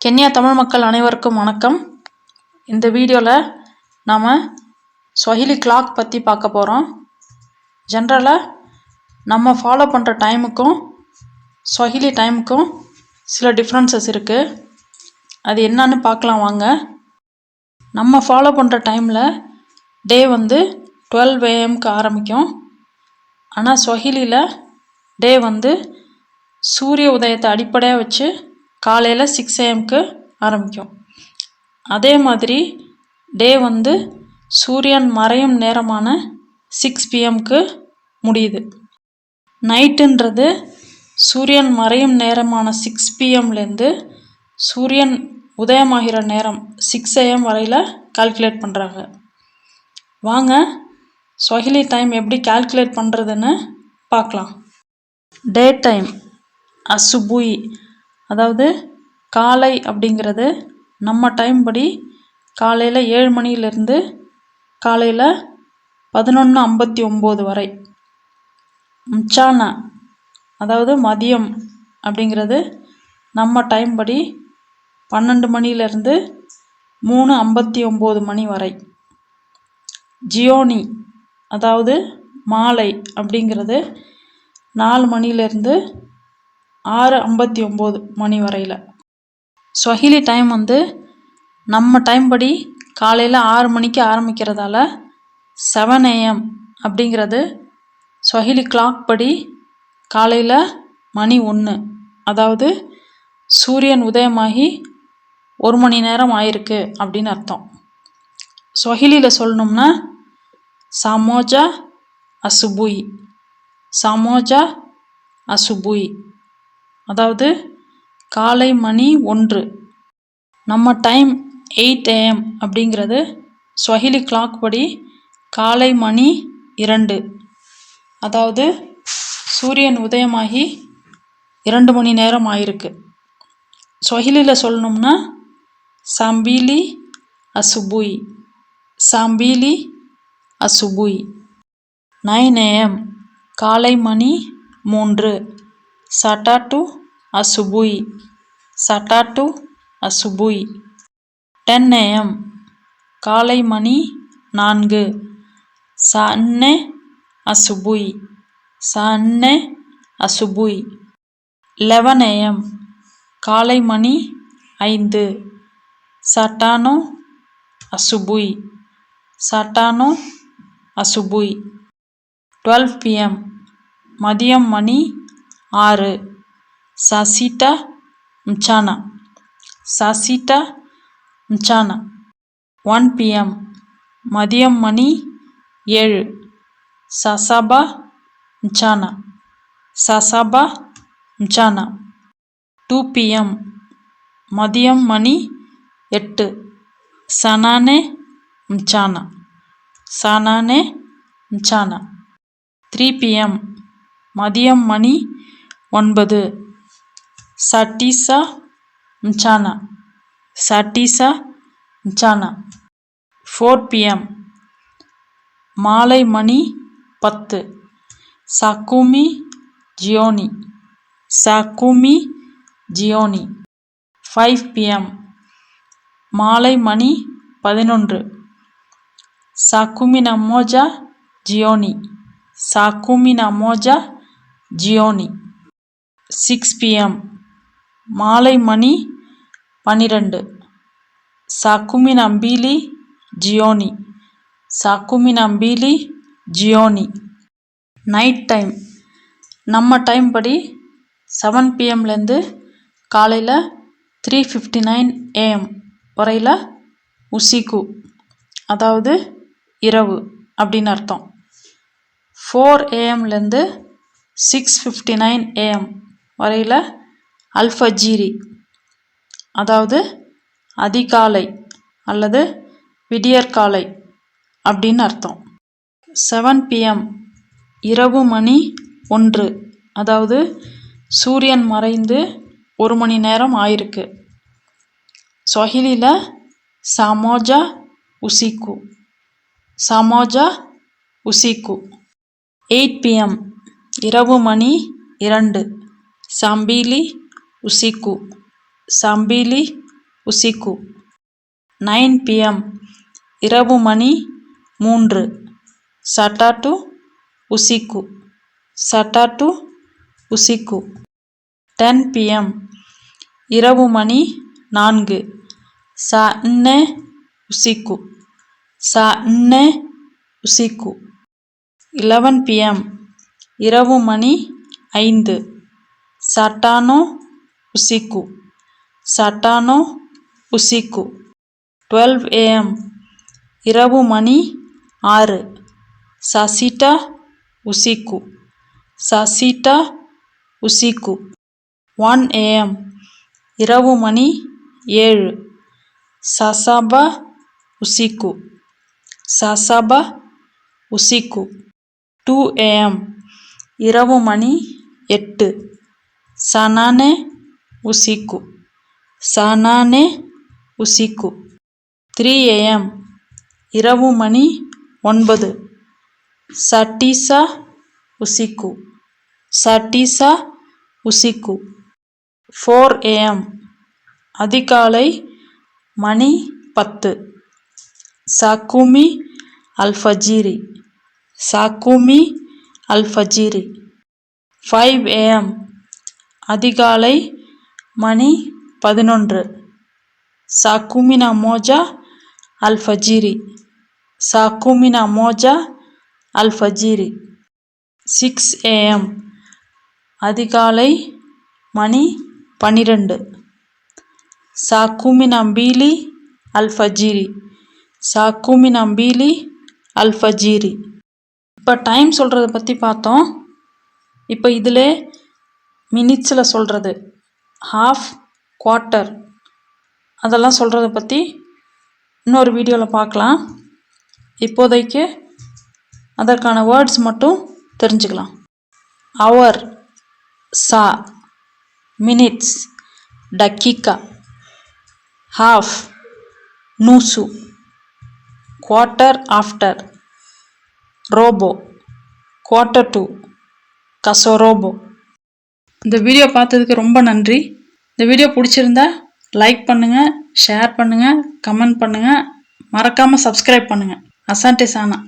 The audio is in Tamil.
கென்யா தமிழ் மக்கள் அனைவருக்கும் வணக்கம். இந்த வீடியோவில் நாம் ஸ்வஹிலி கிளாக் பற்றி பார்க்க போகிறோம். ஜென்ரலாக நம்ம ஃபாலோ பண்ணுற டைமுக்கும் ஸ்வஹிலி டைமுக்கும் சில டிஃப்ரென்சஸ் இருக்குது. அது என்னன்னு பார்க்கலாம் வாங்க. நம்ம ஃபாலோ பண்ணுற டைமில் டே 12 AM ஆரம்பிக்கும். ஆனால் ஸ்வஹிலியில் டே சூரிய உதயத்தை அடிப்படையாக வச்சு காலையில் 6 AM ஆரம்பிக்கும். அதே மாதிரி டே சூரியன் மறையும் நேரமான 6 PM முடியுது. நைட்டுன்றது சூரியன் மறையும் நேரமான 6 PMலேருந்து சூரியன் உதயமாகிற நேரம் 6 AM வரையில் கால்குலேட் பண்ணுறாங்க. வாங்க ஸ்வஹிலி டைம் எப்படி கால்குலேட் பண்ணுறதுன்னு பார்க்கலாம். டே டைம் அசுபுய், அதாவது காலை அப்படிங்கிறது நம்ம டைம் படி காலையில் 7 மணிலேருந்து காலையில் 11:59 வரை. மச்சானா, அதாவது மதியம் அப்படிங்கிறது நம்ம டைம் படி 12 மணிலேருந்து 3:59 மணி வரை. ஜியோனி, அதாவது மாலை அப்படிங்கிறது 4 மணிலேருந்து 6:59 மணி வரையில். ஸ்வஹிலி டைம் நம்ம டைம் படி காலையில் 6 மணிக்கு ஆரம்பிக்கிறதால 7 AM அப்படிங்கிறது ஸ்வஹிலி கிளாக் படி காலையில் மணி 1, அதாவது சூரியன் உதயமாகி 1 மணி நேரம் ஆயிருக்கு அப்படின்னு அர்த்தம். ஸ்வஹிலியில் சொல்லணும்னா சாமோஜா அசுபுய், சாமோஜா அசுபுய், அதாவது காலை மணி 1. நம்ம டைம் 8 AM அப்படிங்கிறது ஸ்வஹிலி கிளாக் படி காலை மணி 2, அதாவது சூரியன் உதயமாகி 2 மணி நேரம் ஆயிருக்கு. ஸ்வஹிலியில் சொல்லணும்னா சாம்பிலி அசுபுய், சாம்பிலி அசுபுய். 9 AM காலை மணி 3, சட்டாட்டு அசுபுய், சட்டாட்டு அசுபுய். 10 AM காலை மணி 4, சான்னே அசுபுய், சான்னே அசுபுய். 11 AM காலை மணி 5, சட்டானோ அசுபுய், சட்டானோ அசுபுய். 12 PM மதியம் மணி 6, சாசிட்டா மச்சானா, சாசிட்டா மச்சானா. 1 PM மதியம் மணி 7, சாசாபா மச்சானா, சாசாபா மச்சானா. 2 PM மதியம் மணி 8, சனானே மச்சானா, சனானே மச்சானா. 3 PM மதியம் மணி 9, சாட்டிசா மச்சானா, சாட்டிசா மச்சானா. 4 PM மாலை மணி 10, சாக்குமி ஜியோனி, சாக்குமி ஜியோனி. 5 PM மாலை மணி 11, சாக்குமினா மோஜா ஜியோனி, சாக்குமினா மோஜா ஜியோனி. 6 PM மாலை மணி 12, சாக்குமினா mbili ஜியோனி, சாக்குமினா mbili ஜியோனி. நைட் டைம் நம்ம டைம் படி 7 PMலேருந்து காலையில் 3:59 AM வரையில் உசிக்கு, அதாவது இரவு அப்படின்னு அர்த்தம். 4 AMலேருந்து 6:59 AM வரையில் அல்ஃபஜீரி, அதாவது அதிகாலை அல்லது விடியற்காலை அப்படின்னு அர்த்தம். 7 PM இரவு மணி 1, அதாவது சூரியன் மறைந்து 1 மணி நேரம் ஆயிருக்கு. ஸ்வஹிலியில் சாமோஜா உசிக்கு, சாமோஜா உசிக்கு. 8 PM இரவு மணி 2, சாம்பிலி உசிக்கு, சாம்பிலி usiku 9 pm இரவு மணி 3 satatu usiku satatu usiku 10 pm இரவு மணி 4 saa 4 usiku saa 4 usiku 11 pm இரவு மணி 5 saa 5 usiku saa 5 usiku 12 am இரவு மணி 6 saa 6 usiku saa 6 usiku 1 am இரவு மணி 7 saa 7 usiku saa 7 usiku 2 am இரவு மணி 8 saa 8 usiku saa 8 usiku 3 am இரவு மணி 9 saa 9 usiku saa 9 usiku 4 am அதிகாலை மணி 10 saa 10 alfajiri saa 10 alfajiri 5 am அதிகாலை மணி 11 saa 11 alfajiri saa 11 alfajiri 6 am அதிகாலை மணி 12 saa 12 alfajiri saa 12 alfajiri இப்போ டைம் சொல்கிறத பற்றி பார்த்தோம். இப்போ இதில் மினிட்ஸில் சொல்கிறது ஹாஃப் குவார்ட்டர் அதெல்லாம் சொல்கிறத பற்றி இன்னொரு வீடியோவில் பார்க்கலாம். இப்போதைக்கு அதற்கான வேர்ட்ஸ் மட்டும் தெரிஞ்சுக்கலாம். அவர் சா minutes dakika half nusu quarter after robo quarter to kasorobo. இந்த வீடியோ பார்த்ததுக்கு ரொம்ப நன்றி. இந்த வீடியோ பிடிச்சிருந்தா லைக் பண்ணுங்கள், ஷேர் பண்ணுங்கள், கமெண்ட் பண்ணுங்கள், மறக்காமல் சப்ஸ்கிரைப் பண்ணுங்கள். அசாண்டே சானா.